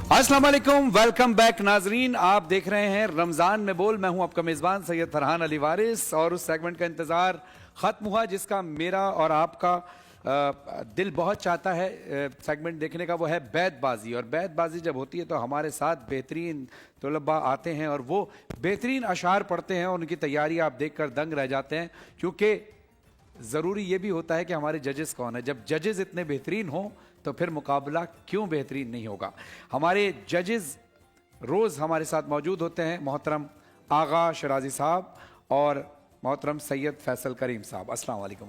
अस्सलाम वालेकुम, welcome back नाजरीन। आप देख रहे हैं रमज़ान में बोल। मैं हूं आपका मेज़बान सैयद फरहान अली वारिस और उस सेगमेंट का इंतज़ार ख़त्म हुआ जिसका मेरा और आपका दिल बहुत चाहता है सेगमेंट देखने का, वो है बैतबाजी। और बैतबाजी जब होती है तो हमारे साथ बेहतरीन तलबा आते हैं और वो बेहतरीन अशार पढ़ते हैं और उनकी तैयारी आप देख कर दंग रह जाते हैं, क्योंकि ज़रूरी ये भी होता है कि हमारे जजेस कौन है। जब जजेस इतने बेहतरीन हों तो फिर मुकाबला क्यों बेहतरीन नहीं होगा। हमारे जजेस रोज़ हमारे साथ मौजूद होते हैं, मोहतरम आगा शराजी साहब और मोहतरम सैयद फैसल करीम साहब। अस्सलाम वालेकुम।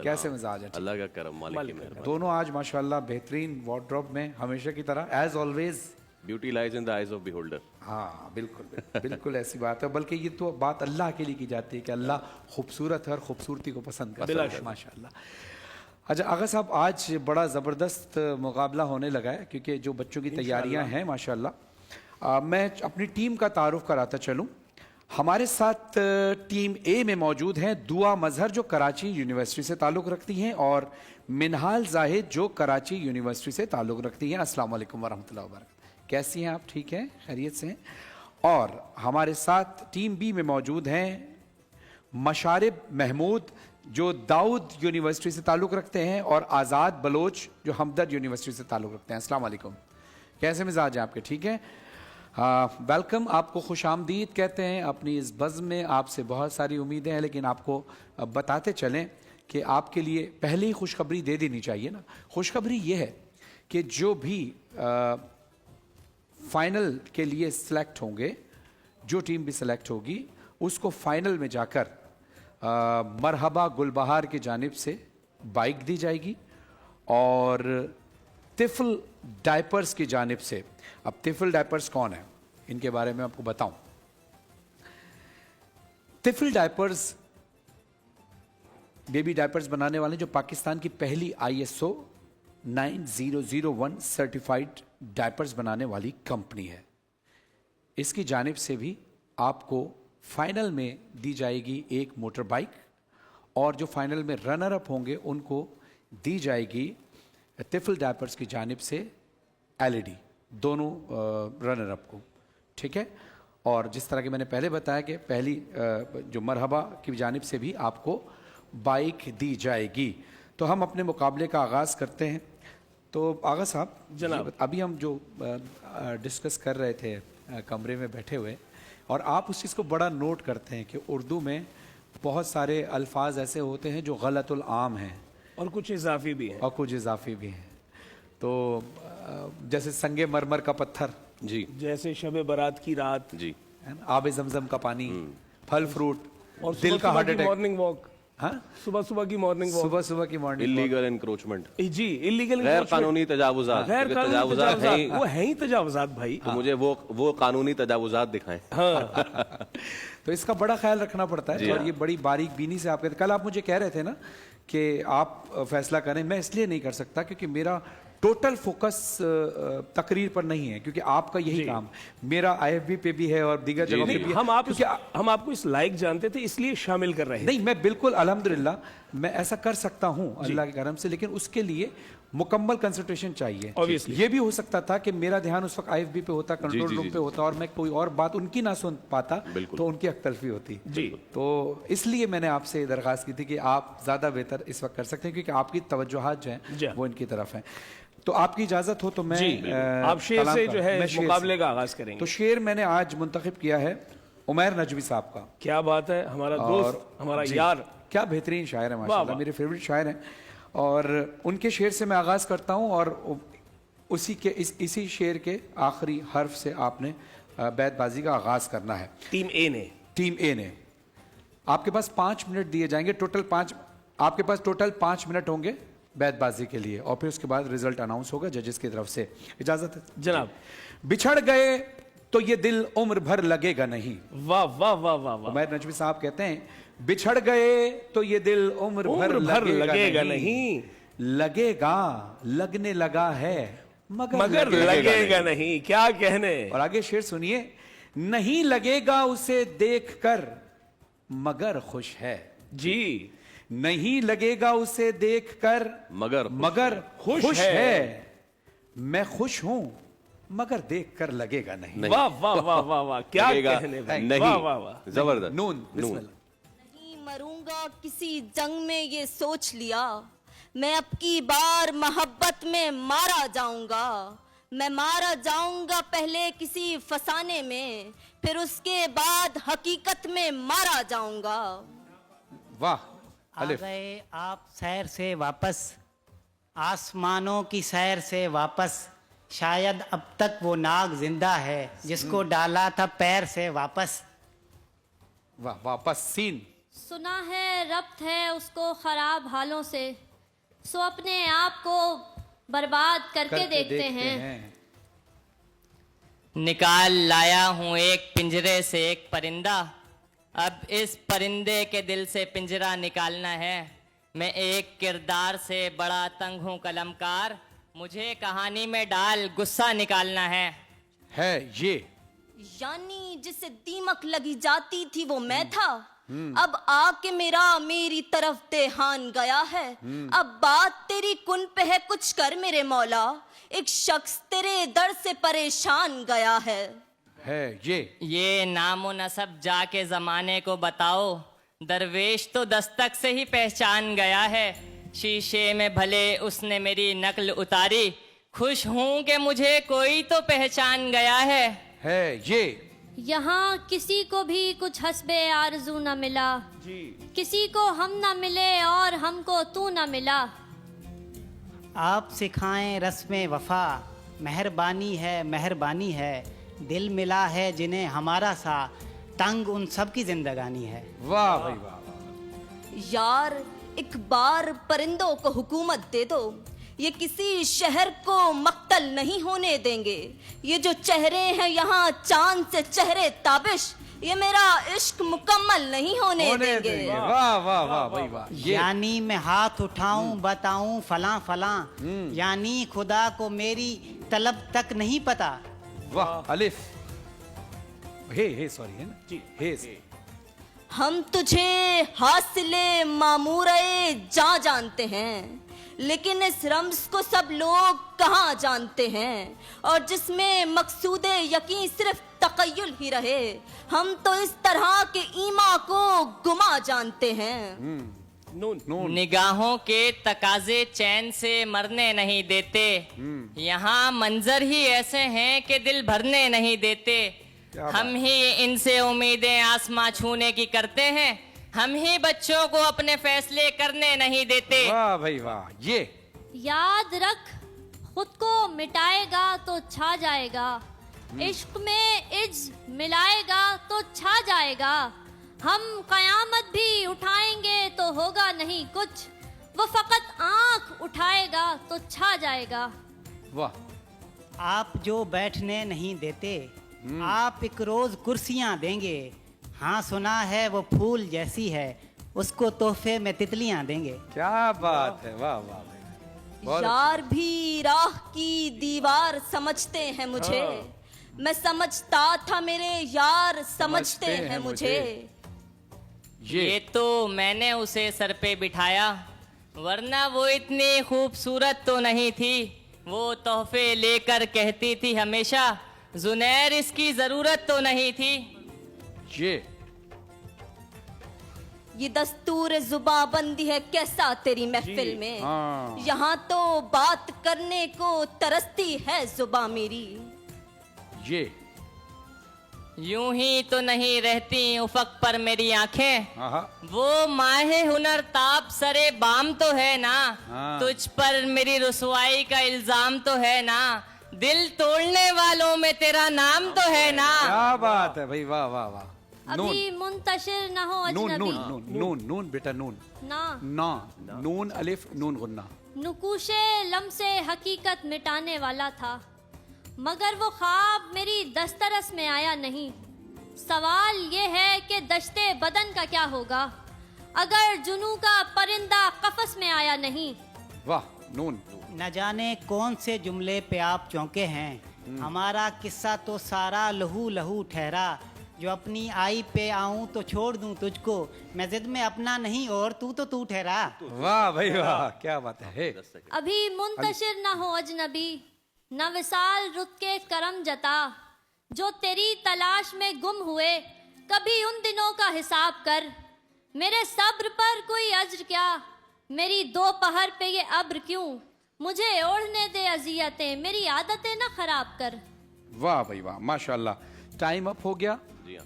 कैसे मिजाज है? अल्लाह का करम, मालिक की मेहरबानी। दोनों आज माशाल्लाह बेहतरीन वार्डरोब में, हमेशा की तरह as always. Beauty lies in the eyes of beholder. हाँ बिल्कुल बिल्कुल ऐसी बात है, बल्कि ये तो बात अल्लाह के लिए की जाती है कि अल्लाह खूबसूरत है और खूबसूरती को पसंद करता है माशाल्लाह। अच्छा आगा साहब, आज बड़ा ज़बरदस्त मुकाबला होने लगा है क्योंकि जो बच्चों की तैयारियां हैं माशाल्लाह। मैं अपनी टीम का तारुफ कराता चलूं। हमारे साथ टीम ए में मौजूद हैं दुआ मजहर जो कराची यूनिवर्सिटी से ताल्लुक़ रखती हैं और मिनहाल जाहिद जो कराची यूनिवर्सिटी से ताल्लुक़ रखती हैं। अस्सलाम वालेकुम वरहमतुल्लाहि वबरकातुहू। कैसी हैं आप? ठीक हैं, खैरियत से हैं? और हमारे साथ टीम बी में मौजूद हैं मशारिब महमूद जो दाऊद यूनिवर्सिटी से ताल्लुक़ रखते हैं और आज़ाद बलोच जो हमदर्द यूनिवर्सिटी से ताल्लुक़ रखते हैं। अस्सलाम वालेकुम, कैसे मिजाज हैं आपके? ठीक है, वेलकम, आपको खुश आमदीद कहते हैं अपनी इस बज़्म में। आपसे बहुत सारी उम्मीदें हैं, लेकिन आपको बताते चलें कि आपके लिए पहले ही खुशखबरी दे देनी चाहिए ना। खुशखबरी ये है कि जो भी फाइनल के लिए सिलेक्ट होंगे, जो टीम भी सिलेक्ट होगी उसको फाइनल में जाकर मरहबा गुलबहार की जानिब से बाइक दी जाएगी और तिफल डायपर्स की जानिब से। अब तिफल डायपर्स कौन है, इनके बारे में आपको बताऊं। तिफल डायपर्स बेबी डायपर्स बनाने वाले जो पाकिस्तान की पहली ISO 9001 सर्टिफाइड डायपर्स बनाने वाली कंपनी है। इसकी जानिब से भी आपको फाइनल में दी जाएगी एक मोटर बाइक और जो फाइनल में रनर अप होंगे उनको दी जाएगी तिफल डायपर्स की जानिब से LED, दोनों रनर अप को। ठीक है, और जिस तरह की मैंने पहले बताया कि पहली जो मरहबा की जानिब से भी आपको बाइक दी जाएगी। तो हम अपने मुकाबले का आगाज़ करते हैं। तो आगा साहब जनाब, अभी हम जो डिस्कस कर रहे थे कमरे में बैठे हुए, और आप उस चीज़ को बड़ा नोट करते हैं कि उर्दू में बहुत सारे अल्फाज ऐसे होते हैं जो गलतुल आम हैं और कुछ इजाफी भी हैं तो जैसे संगे मरमर का पत्थर जी, जैसे शब बारात की रात जी, है ना, आब जमजम का पानी, फल फ्रूट और दिल का हार्ट अटैक, मॉर्निंग वॉक, हाँ सुबह की मॉर्निंग वॉक, सुबह की मॉर्निंग इलीगल एनक्रोचमेंट, जी इलीगल गैर कानूनी तजावुजात, वो है ही तजावुजात भाई। तो मुझे वो कानूनी तजावुजात दिखाएं। हाँ। तो इसका बड़ा ख्याल रखना पड़ता है और ये बड़ी बारीक बीनी से आप कहते। कल आप मुझे कह रहे थे ना कि आप फैसला करें, मैं इसलिए नहीं कर सकता क्योंकि मेरा टोटल फोकस तकरीर पर नहीं है, क्योंकि आपका यही काम, मेरा IFB पे भी है और दीगर जगहों पे भी है। हम आपको इस लायक जानते थे इसलिए शामिल कर रहे हैं। नहीं, मैं बिल्कुल अल्हम्दुलिल्लाह मैं ऐसा कर सकता हूं अल्लाह के करम से, लेकिन उसके लिए मुकम्मल कंसंट्रेशन चाहिए। ये भी हो सकता था कि मेरा ध्यान उस वक्त IFB पे होता, कंट्रोल रूम पे होता और मैं कोई और बात उनकी ना सुन पाता तो उनकी अख्तलफी होती जी। तो इसलिए मैंने आपसे दरख्वास्त की थी कि आप ज्यादा बेहतर इस वक्त कर सकते हैं क्योंकि आपकी तवज्जुहात जो हैं वो इनकी तरफ हैं। तो आपकी इजाजत हो तो मैं आप शेर से जो है मुकाबले का आगाज करेंगे। तो शेर मैंने आज मुंतखब किया है उमैर नजवी साहब का। क्या बात है, हमारा दोस्त, हमारा यार, क्या बेहतरीन शायर है माशाल्लाह, मेरे फेवरेट शायर हैं। और उनके शेर से मैं आगाज करता हूं और इसी शेर के आखिरी हर्फ से आपने बैतबाजी का आगाज करना है। टीम ए ने आपके पास 5 मिनट दिए जाएंगे, आपके पास टोटल 5 मिनट होंगे बैतबाजी के लिए और फिर उसके बाद रिजल्ट अनाउंस होगा जजेस की तरफ से। इजाजत है जनाब। बिछड़ गए तो ये दिल उम्र भर लगेगा नहीं। वाह वाह वाह वाह वाह। उमैर नजवी साहब कहते हैं बिछड़ गए तो ये दिल उम्र भर लगेगा नहीं। लगेगा, लगने लगा है मगर लगेगा नहीं। क्या कहने। और आगे शेर सुनिए, नहीं लगेगा उसे देखकर मगर खुश है जी। नहीं लगेगा उसे देखकर मगर खुश है। मैं खुश हूं मगर देख कर लगेगा नहीं। वाह वाह वाह वाह वाह, क्या लगेगा कहने भाई, नहीं। वाह वाह वाह। जबरदस्त। नून नून। बिस्मिल्लाह। नहीं मरूंगा किसी जंग में ये सोच लिया, मैं अब की बार मोहब्बत में मारा जाऊंगा। मैं मारा जाऊंगा पहले किसी फसाने में, फिर उसके बाद हकीकत में मारा जाऊंगा। वाह आ अलिफ। गए आप सैर से वापस, आसमानों की सैर से वापस, शायद अब तक वो नाग जिंदा है जिसको डाला था पैर से वापस। वाह वापस सीन। सुना है रब्त है उसको खराब हालों से, सो अपने आप को बर्बाद करके देखते हैं। निकाल लाया हूँ एक पिंजरे से एक परिंदा, अब इस परिंदे के दिल से पिंजरा निकालना है। मैं एक किरदार से बड़ा तंग हूँ कलमकार, मुझे कहानी में डाल गुस्सा निकालना है ये यानी जिसे दीमक लगी जाती थी वो मैं था, अब आके मेरी तरफ देहान गया है। अब बात तेरी कुन पे है, कुछ कर मेरे मौला, एक शख्स तेरे दर से परेशान गया है ये नामो नसब जाके जमाने को बताओ, दरवेश तो दस्तक से ही पहचान गया है। शीशे में भले उसने मेरी नकल उतारी, खुश हूं कि मुझे कोई तो पहचान गया है ये यहाँ किसी को भी कुछ हस्बे आरज़ू न मिला, किसी को हम न मिले और हमको तू न मिला। आप सिखाएं रस्म वफा, मेहरबानी है, दिल मिला है जिन्हें हमारा सा, तंग उन सब की जिंदगानी है। वाह भाई वाह। यार एक बार परिंदों को हुकूमत दे दो, ये किसी शहर को मक्तल नहीं होने देंगे। ये जो चेहरे हैं यहाँ चांद से चेहरे ताबिश, ये मेरा इश्क मुकम्मल नहीं होने देंगे। वाह वाह वाह भाई वाह। यानी मैं हाथ उठाऊं बताऊं फलां फलां, यानी खुदा को मेरी तलब तक नहीं पता। वाह अलिफ। हे सॉरी है ना जी। हे हम तुझे हासिले मामूरे जा जानते हैं, लेकिन इस रम्ज को सब लोग कहाँ जानते हैं, और जिसमें मकसूदे यकीन सिर्फ तकय्युल ही रहे, हम तो इस तरह के ईमा को गुमा जानते हैं। नून। निगाहों के तकाजे चैन से मरने नहीं देते, यहाँ मंजर ही ऐसे हैं कि दिल भरने नहीं देते। हम ही इनसे उम्मीदें आसमां छूने की करते हैं, हम ही बच्चों को अपने फैसले करने नहीं देते। वाह भाई वाह। ये याद रख खुद को मिटाएगा तो छा जाएगा, इश्क में इज्ज मिलाएगा तो छा जाएगा। हम कयामत भी उठाएंगे तो होगा नहीं कुछ, वो फकत आंख उठाएगा तो छा जाएगा। वाह। आप जो बैठने नहीं देते, आप एक रोज कुर्सियां देंगे। हाँ सुना है वो फूल जैसी है, उसको तोहफे में तितलियां देंगे। क्या बात है। वाह वाह भाई। यार भी राह की दीवार समझते हैं मुझे, मैं समझता था मेरे यार समझते हैं मुझे। ये तो मैंने उसे सर पे बिठाया, वरना वो इतनी खूबसूरत तो नहीं थी। वो तोहफे लेकर कहती थी हमेशा, जुनैर इसकी जरूरत तो नहीं थी। ये दस्तूर जुबां बंदी है कैसा तेरी महफिल में, हाँ। यहाँ तो बात करने को तरसती है जुबां मेरी। ये यूं ही तो नहीं रहती उफक पर मेरी आंखें, हाँ वो माहे हुनर ताप सरे बाम तो है ना। हाँ। तुझ पर मेरी रुसवाई का इल्जाम तो है ना, दिल तोड़ने वालों में तेरा नाम तो है ना। क्या बात है भाई। वाह वाह वाह। अभी मुंतशिर न हो नून अजनबी, नून नून नून नून बेटा नून ना ना नून अलिफ नून गुन्ना। नुकूशे लम से हकीकत मिटाने वाला था, मगर वो ख्वाब मेरी दस्तरस में आया नहीं। सवाल ये है कि दश्ते बदन का क्या होगा अगर जुनू का परिंदा कफस में आया नहीं। वाह नून। न जाने कौन से जुमले पे आप चौंके हैं, हमारा किस्सा तो सारा लहू लहू ठहरा। जो अपनी आई पे आऊं तो छोड़ दूं तुझको, मैं जिद में अपना नहीं और तू तो तू ठहरा। वाह भाई वाह। क्या बात है। अभी मुंतशिर न हो अजनबी, न विशाल रुत के करम जता, जो तेरी तलाश में गुम हुए, कभी उन दिनों का हिसाब कर। मेरे सब्र पर कोई अज्र क्या, मेरी दोपहर पे ये अब्र क्यों, मुझे ओढ़ने दे अजियतें, मेरी आदतें न खराब कर। वाह भाई वाह, माशाल्लाह। टाइम अप हो गया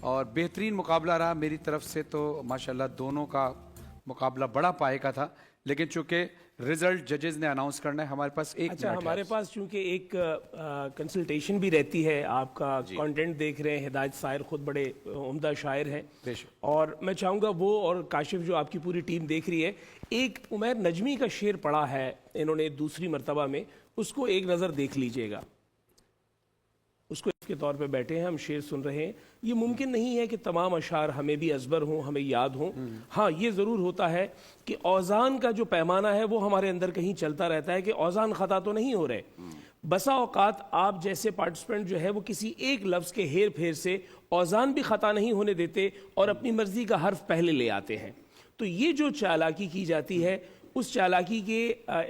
और बेहतरीन मुकाबला रहा मेरी तरफ से। तो माशाल्लाह दोनों का मुकाबला बड़ा पाए का था, लेकिन चूंकि रिजल्ट जजेस ने अनाउंस करना है, हमारे पास एक अच्छा, मिनट है। हमारे पास चूंकि एक कंसल्टेशन भी रहती है, आपका कंटेंट देख रहे हैं, हिदायत शायर खुद बड़े उम्दा शायर हैं, बेशक। और मैं चाहूँगा वो और काशिफ जो आपकी पूरी टीम देख रही है, एक उमैर नजमी का शेर पढ़ा है इन्होंने दूसरी मर्तबा में, उसको एक नज़र देख लीजिएगा। उसको इसके तौर पे बैठे हैं, हम शेर सुन रहे हैं। ये मुमकिन नहीं है कि तमाम अशार हमें भी अजबर हों, हमें याद हों। हाँ, ये ज़रूर होता है कि औज़ान का जो पैमाना है वो हमारे अंदर कहीं चलता रहता है कि औज़ान ख़ता तो नहीं हो रहे। बसा औकात आप जैसे पार्टिसिपेंट जो है वो किसी एक लफ्ज़ के हेर फेर से औज़ान भी ख़ता नहीं होने देते और अपनी मर्ज़ी का हर्फ पहले ले आते हैं। तो ये जो चालाकी की जाती है, उस चालाकी के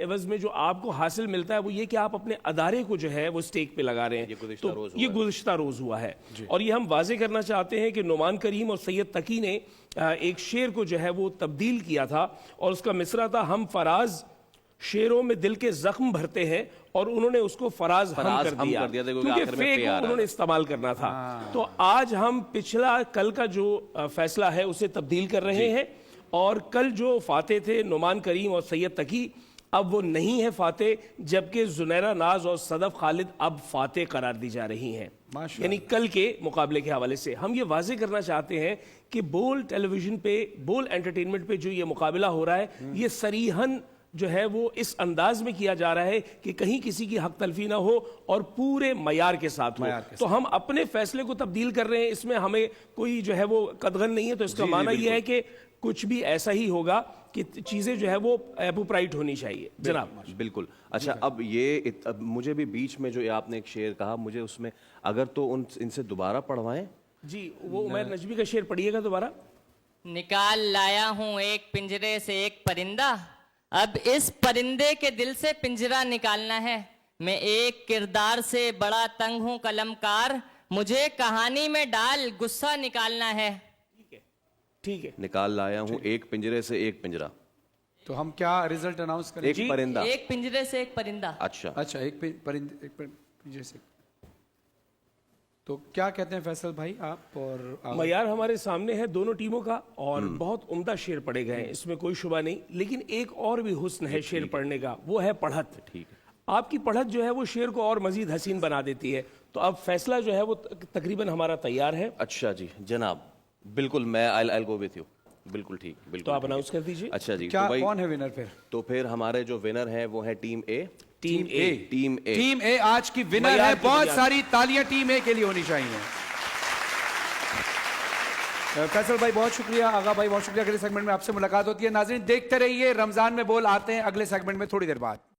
एवज में जो आपको हासिल मिलता है वो ये कि आप अपने अदारे को जो है वो स्टेक पे लगा रहे हैं। तो ये गुज़िश्ता रोज़ हुआ है, और ये हम वाजे करना चाहते हैं कि नुमान करीम और सैयद तकी ने एक शेर को जो है वो तब्दील किया था, और उसका मिसरा था, हम फराज शेरों में दिल के जख्म भरते हैं, और उन्होंने उसको फराज हम कर दिया क्योंकि फेक उन्होंने इस्तेमाल करना था। तो आज हम पिछला कल का जो फैसला है उसे तब्दील कर रहे हैं, और कल जो फाते थे नुमान करीम और सैयद तकी, अब वो नहीं है फाते, जबकि जुनैरा नाज और सदफ खालिद अब फाते करार दी जा रही हैं। यानी कल के मुकाबले के हवाले से हम ये वाजे करना चाहते हैं कि बोल टेलीविजन पे, बोल एंटरटेनमेंट पे जो ये मुकाबला हो रहा है, ये सरीहन जो है वो इस अंदाज में किया जा रहा है कि कहीं किसी की हक तलफी ना हो और पूरे मयार के साथ हो। तो हम अपने फैसले को तब्दील कर रहे हैं, इसमें हमें कोई जो है वो कदगन नहीं है। तो इसका माना यह है कि कुछ भी ऐसा ही होगा कि चीजें जो है वो एप्रोप्राइट होनी चाहिए। जनाब बिल्कुल। अच्छा, अब अब मुझे भी बीच में जो ये आपने एक शेर कहा, मुझे उसमें अगर तो इनसे दोबारा पढ़वाएं जी, वो उमैर नजमी का शेर पढ़िएगा दोबारा। निकाल लाया हूँ एक पिंजरे से एक परिंदा, अब इस परिंदे के दिल से पिंजरा निकालना है। मैं एक किरदार से बड़ा तंग हूँ कलमकार, मुझे कहानी में डाल गुस्सा निकालना है। ठीक है, निकाल लाया हूँ एक पिंजरे से एक पिंजरा। तो हम क्या रिजल्ट अनाउंस करें? एक परिंदा, एक पिंजरे से एक परिंदा। अच्छा, एक परिंदे से। तो क्या कहते हैं फैसल भाई आप? और मयार हमारे सामने है दोनों टीमों का, और बहुत उम्दा शेर पढ़े गए हैं, इसमें कोई शुबा नहीं। लेकिन एक और भी हुस्न है शेर पढ़ने का, वो है पढ़त। ठीक है, आपकी पढ़त जो है वो शेर को और मजीद हसीन बना देती है। तो अब फैसला जो है वो तकरीबन हमारा तैयार है। अच्छा जी जनाब, बिल्कुल, मैं I'll go with you। बिल्कुल ठीक, बिल्कुल। तो आप अनाउंस कर दीजिए। अच्छा जी, क्या तो भाई कौन है विनर फिर? तो फिर हमारे जो विनर है वो है टीम ए। टीम ए। टीम ए आज की विनर है। बहुत सारी तालियां टीम ए के लिए होनी चाहिए। फैसल भाई बहुत शुक्रिया, आगा भाई बहुत शुक्रिया। अगले सेगमेंट में आपसे मुलाकात होती है। नाज़रीन देखते रहिए, रमजान में बोल आते हैं अगले सेगमेंट में थोड़ी देर बाद।